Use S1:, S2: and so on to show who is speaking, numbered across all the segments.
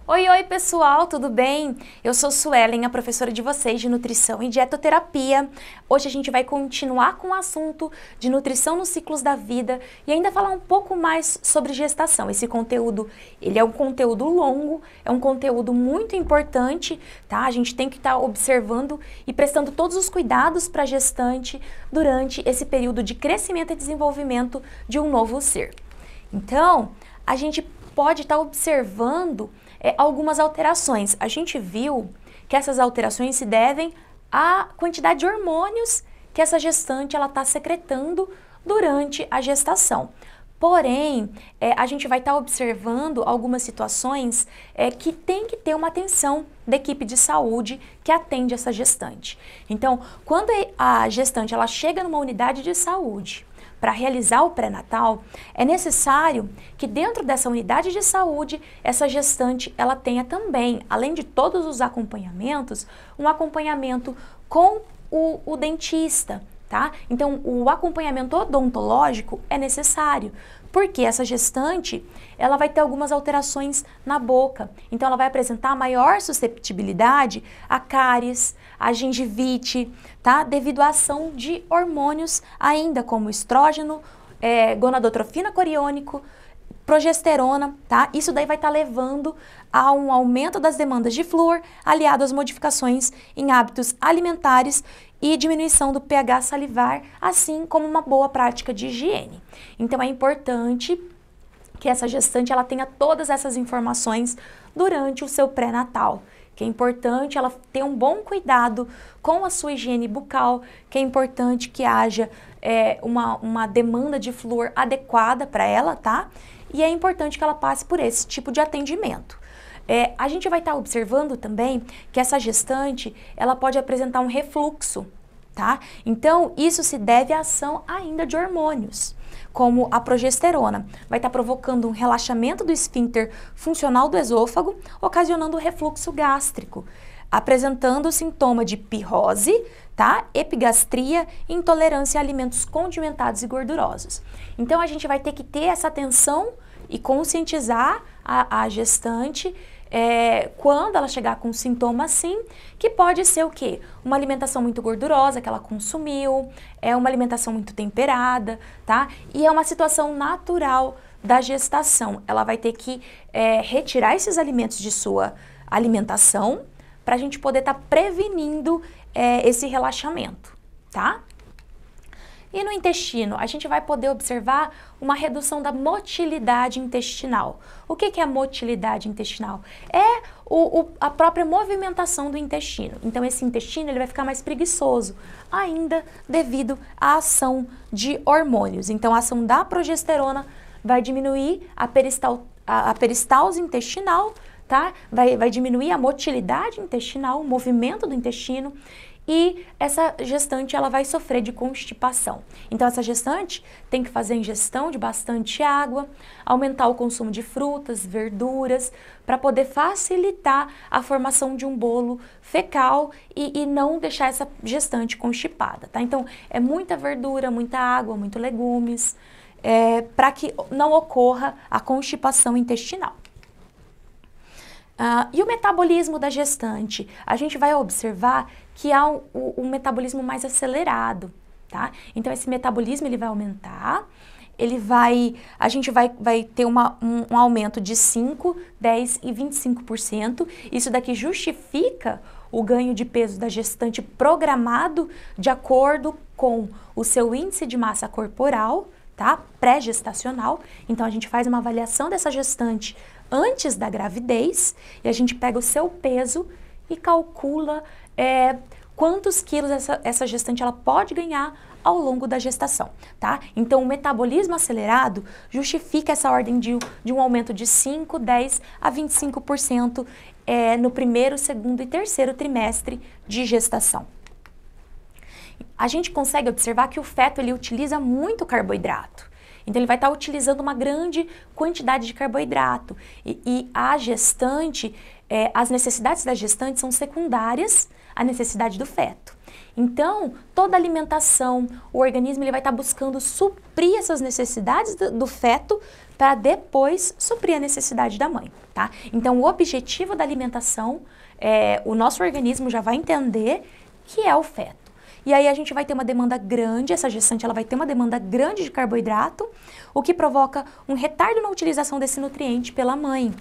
S1: Oi, oi pessoal, tudo bem? Eu sou Suelen, a professora de vocês de Nutrição e Dietoterapia. Hoje a gente vai continuar com o assunto de nutrição nos ciclos da vida e ainda falar um pouco mais sobre gestação. Esse conteúdo, ele é um conteúdo longo, é um conteúdo muito importante, tá? A gente tem que estar observando e prestando todos os cuidados para a gestante durante esse período de crescimento e desenvolvimento de um novo ser. Então, a gente pode estar observando algumas alterações. A gente viu que essas alterações se devem à quantidade de hormônios que essa gestante ela está secretando durante a gestação. Porém, a gente vai estar observando algumas situações que tem que ter uma atenção da equipe de saúde que atende essa gestante. Então, quando a gestante ela chega numa unidade de saúde para realizar o pré-natal, é necessário que dentro dessa unidade de saúde, essa gestante ela tenha também, além de todos os acompanhamentos, um acompanhamento com o dentista, tá? Então, o acompanhamento odontológico é necessário, porque essa gestante, ela vai ter algumas alterações na boca. Então, ela vai apresentar maior susceptibilidade a cáries, a gengivite, tá? Devido à ação de hormônios ainda como estrógeno, gonadotrofina coriônico, progesterona, tá? Isso daí vai estar levando a um aumento das demandas de flúor, aliado às modificações em hábitos alimentares e diminuição do pH salivar, assim como uma boa prática de higiene. Então é importante que essa gestante ela tenha todas essas informações durante o seu pré-natal, que é importante ela ter um bom cuidado com a sua higiene bucal, que é importante que haja uma demanda de flúor adequada para ela, tá? E é importante que ela passe por esse tipo de atendimento. A gente vai estar observando também que essa gestante, ela pode apresentar um refluxo, tá? Então, isso se deve à ação ainda de hormônios, como a progesterona. Vai estar provocando um relaxamento do esfíncter funcional do esôfago, ocasionando refluxo gástrico, apresentando sintoma de pirrose, tá? Epigastria e intolerância a alimentos condimentados e gordurosos. Então, a gente vai ter que ter essa atenção e conscientizar a gestante quando ela chegar com um sintoma assim, que pode ser o quê? Uma alimentação muito gordurosa que ela consumiu, uma alimentação muito temperada, tá? E é uma situação natural da gestação. Ela vai ter que retirar esses alimentos de sua alimentação para a gente poder estar prevenindo esse relaxamento, tá? E no intestino, a gente vai poder observar uma redução da motilidade intestinal. O que é a motilidade intestinal? É a própria movimentação do intestino. Então, esse intestino ele vai ficar mais preguiçoso, ainda devido à ação de hormônios. Então, a ação da progesterona vai diminuir a peristalse intestinal, tá? Vai diminuir a motilidade intestinal, o movimento do intestino. E essa gestante ela vai sofrer de constipação. Então essa gestante tem que fazer ingestão de bastante água, aumentar o consumo de frutas, verduras, para poder facilitar a formação de um bolo fecal e não deixar essa gestante constipada, tá? Então é muita verdura, muita água, muito legumes, para que não ocorra a constipação intestinal. E o metabolismo da gestante? A gente vai observar que há um metabolismo mais acelerado, tá? Então, esse metabolismo ele vai aumentar, a gente vai ter um aumento de 5, 10 e 25%. Isso daqui justifica o ganho de peso da gestante programado de acordo com o seu índice de massa corporal, tá? Pré-gestacional. Então, a gente faz uma avaliação dessa gestante antes da gravidez e a gente pega o seu peso e calcula quantos quilos essa gestante ela pode ganhar ao longo da gestação, tá? Então, o metabolismo acelerado justifica essa ordem de um aumento de 5, 10 a 25% no primeiro, segundo e terceiro trimestre de gestação. A gente consegue observar que o feto ele utiliza muito carboidrato. Então, ele vai estar utilizando uma grande quantidade de carboidrato. E a gestante, as necessidades da gestante são secundárias à necessidade do feto. Então, toda alimentação, o organismo ele vai estar buscando suprir essas necessidades do feto para depois suprir a necessidade da mãe, tá? Então, o objetivo da alimentação, o nosso organismo já vai entender que é o feto. E aí a gente vai ter uma demanda grande, essa gestante ela vai ter uma demanda grande de carboidrato, o que provoca um retardo na utilização desse nutriente pela mãe.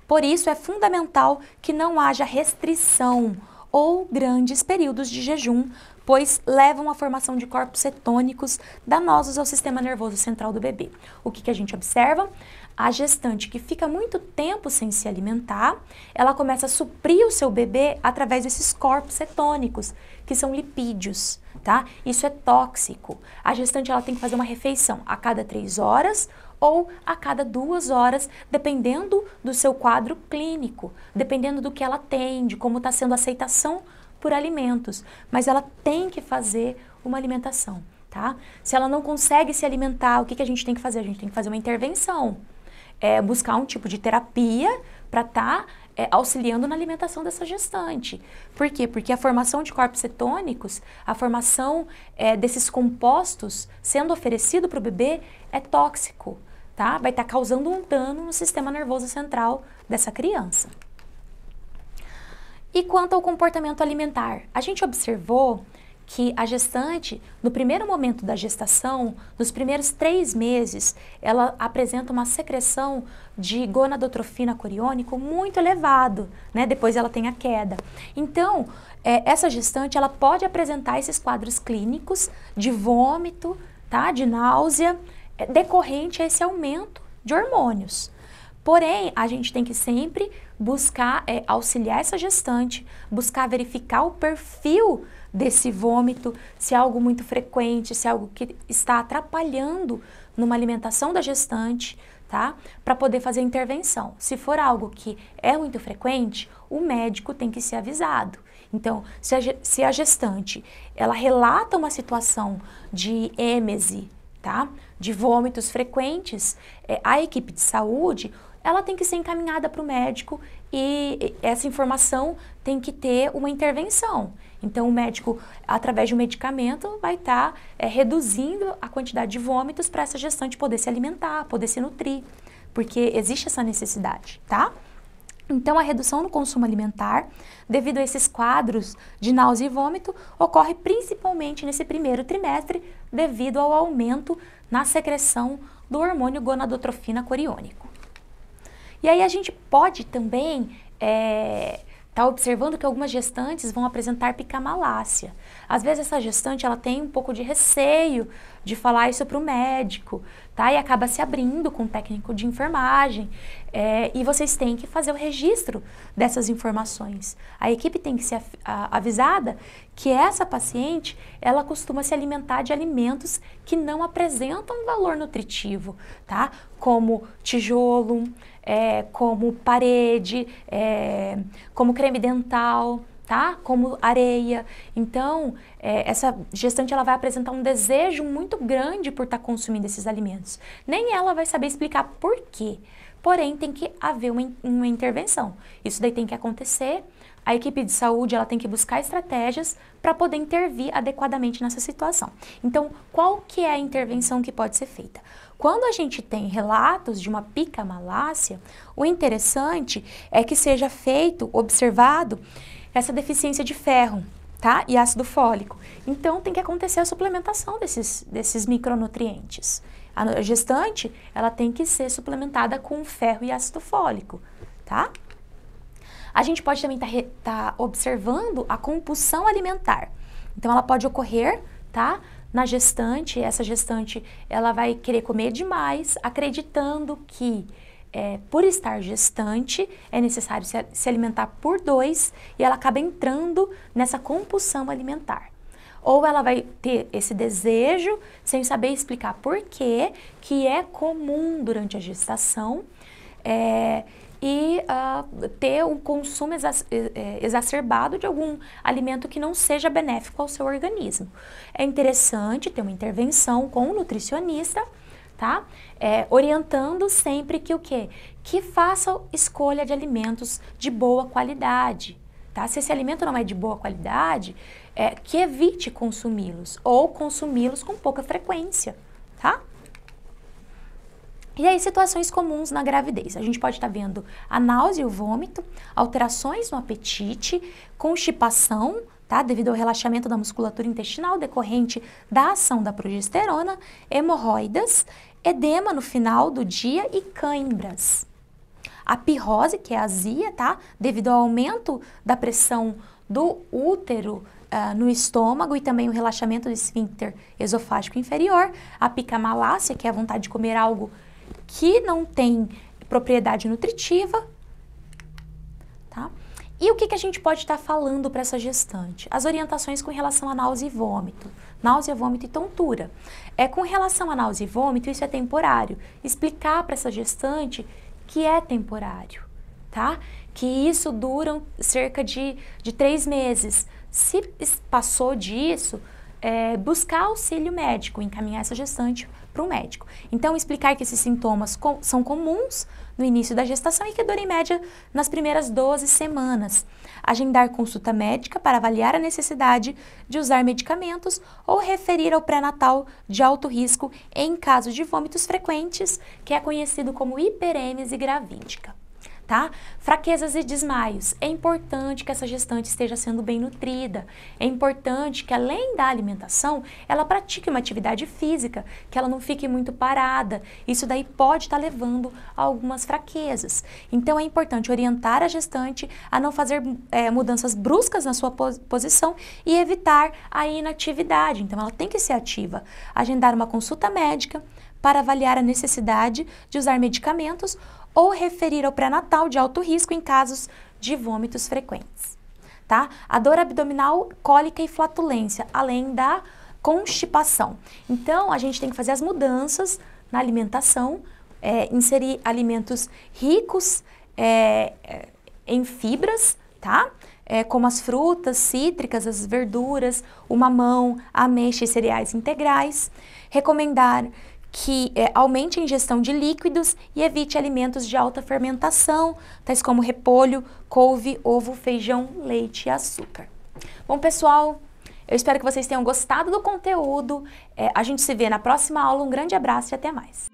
S1: Por isso é fundamental que não haja restrição ou grandes períodos de jejum, pois levam à formação de corpos cetônicos danosos ao sistema nervoso central do bebê. O que a gente observa? A gestante que fica muito tempo sem se alimentar, ela começa a suprir o seu bebê através desses corpos cetônicos, que são lipídios, tá? Isso é tóxico. A gestante ela tem que fazer uma refeição a cada 3 horas ou a cada 2 horas, dependendo do seu quadro clínico, dependendo do que ela tem, de como está sendo a aceitação por alimentos. Mas ela tem que fazer uma alimentação, tá? Se ela não consegue se alimentar, o que a gente tem que fazer? A gente tem que fazer uma intervenção. Buscar um tipo de terapia para estar auxiliando na alimentação dessa gestante. Por quê? Porque a formação de corpos cetônicos, a formação desses compostos sendo oferecido para o bebê é tóxico, tá? Vai estar causando um dano no sistema nervoso central dessa criança. E quanto ao comportamento alimentar? A gente observou que a gestante, no primeiro momento da gestação, nos primeiros 3 meses, ela apresenta uma secreção de gonadotrofina coriônico muito elevado, né? Depois ela tem a queda. Então, essa gestante, ela pode apresentar esses quadros clínicos de vômito, tá? De náusea, decorrente a esse aumento de hormônios. Porém, a gente tem que sempre buscar auxiliar essa gestante, buscar verificar o perfil desse vômito, se é algo muito frequente, se é algo que está atrapalhando numa alimentação da gestante, tá? Para poder fazer a intervenção. Se for algo que é muito frequente, o médico tem que ser avisado. Então, se a gestante, ela relata uma situação de êmese, tá? De vômitos frequentes, a equipe de saúde, ela tem que ser encaminhada para o médico e essa informação tem que ter uma intervenção. Então, o médico, através de um medicamento, vai estar reduzindo a quantidade de vômitos para essa gestante poder se alimentar, poder se nutrir, porque existe essa necessidade, tá? Então, a redução no consumo alimentar, devido a esses quadros de náusea e vômito, ocorre principalmente nesse primeiro trimestre, devido ao aumento na secreção do hormônio gonadotrofina coriônico. E aí a gente pode também tá observando que algumas gestantes vão apresentar picamalácia. Às vezes essa gestante ela tem um pouco de receio de falar isso para o médico, tá? E acaba se abrindo com o técnico de enfermagem. E vocês têm que fazer o registro dessas informações. A equipe tem que ser avisada que essa paciente, ela costuma se alimentar de alimentos que não apresentam valor nutritivo, tá? Como tijolo, como parede, como creme dental, tá? Como areia. Então, essa gestante ela vai apresentar um desejo muito grande por estar consumindo esses alimentos. Nem ela vai saber explicar por quê. Porém, tem que haver uma intervenção. Isso daí tem que acontecer. A equipe de saúde ela tem que buscar estratégias para poder intervir adequadamente nessa situação. Então, qual que é a intervenção que pode ser feita? Quando a gente tem relatos de uma picamalácia, o interessante é que seja feito, observado, essa deficiência de ferro, tá? E ácido fólico. Então, tem que acontecer a suplementação desses micronutrientes. A gestante, ela tem que ser suplementada com ferro e ácido fólico, tá? A gente pode também tá observando a compulsão alimentar. Então, ela pode ocorrer, tá? Na gestante, essa gestante, ela vai querer comer demais, acreditando que por estar gestante, é necessário se alimentar por 2 e ela acaba entrando nessa compulsão alimentar. Ou ela vai ter esse desejo sem saber explicar por quê, que é comum durante a gestação, ter um consumo exacerbado de algum alimento que não seja benéfico ao seu organismo. É interessante ter uma intervenção com o nutricionista, tá? Orientando sempre que o quê? Que faça escolha de alimentos de boa qualidade, tá? Se esse alimento não é de boa qualidade, que evite consumi-los ou consumi-los com pouca frequência, tá? E aí, situações comuns na gravidez. A gente pode estar vendo a náusea e o vômito, alterações no apetite, constipação, tá? Devido ao relaxamento da musculatura intestinal decorrente da ação da progesterona, hemorroidas, edema no final do dia e cãibras. A pirrose, que é a azia, tá? Devido ao aumento da pressão do útero no estômago e também o relaxamento do esfíncter esofágico inferior. A picamalácia, que é a vontade de comer algo que não tem propriedade nutritiva, tá? E o que a gente pode estar falando para essa gestante? As orientações com relação a náusea e vômito. Náusea, vômito e tontura. Com relação a náusea e vômito, isso é temporário. Explicar para essa gestante que é temporário, tá? Que isso dura cerca de 3 meses. Se passou disso, buscar auxílio médico, encaminhar essa gestante para o médico. Então, explicar que esses sintomas são comuns no início da gestação e que duram em média nas primeiras 12 semanas. Agendar consulta médica para avaliar a necessidade de usar medicamentos ou referir ao pré-natal de alto risco em caso de vômitos frequentes, que é conhecido como hiperêmese gravídica. Tá? Fraquezas e desmaios. É importante que essa gestante esteja sendo bem nutrida. É importante que, além da alimentação, ela pratique uma atividade física, que ela não fique muito parada. Isso daí pode estar levando a algumas fraquezas. Então, é importante orientar a gestante a não fazer mudanças bruscas na sua posição e evitar a inatividade. Então, ela tem que ser ativa. Agendar uma consulta médica para avaliar a necessidade de usar medicamentos ou referir ao pré-natal de alto risco em casos de vômitos frequentes, tá? A dor abdominal, cólica e flatulência, além da constipação. Então, a gente tem que fazer as mudanças na alimentação, inserir alimentos ricos em fibras, tá? Como as frutas cítricas, as verduras, o mamão, a ameixa e cereais integrais. Recomendar que aumente a ingestão de líquidos e evite alimentos de alta fermentação, tais como repolho, couve, ovo, feijão, leite e açúcar. Bom, pessoal, eu espero que vocês tenham gostado do conteúdo. A gente se vê na próxima aula. Um grande abraço e até mais.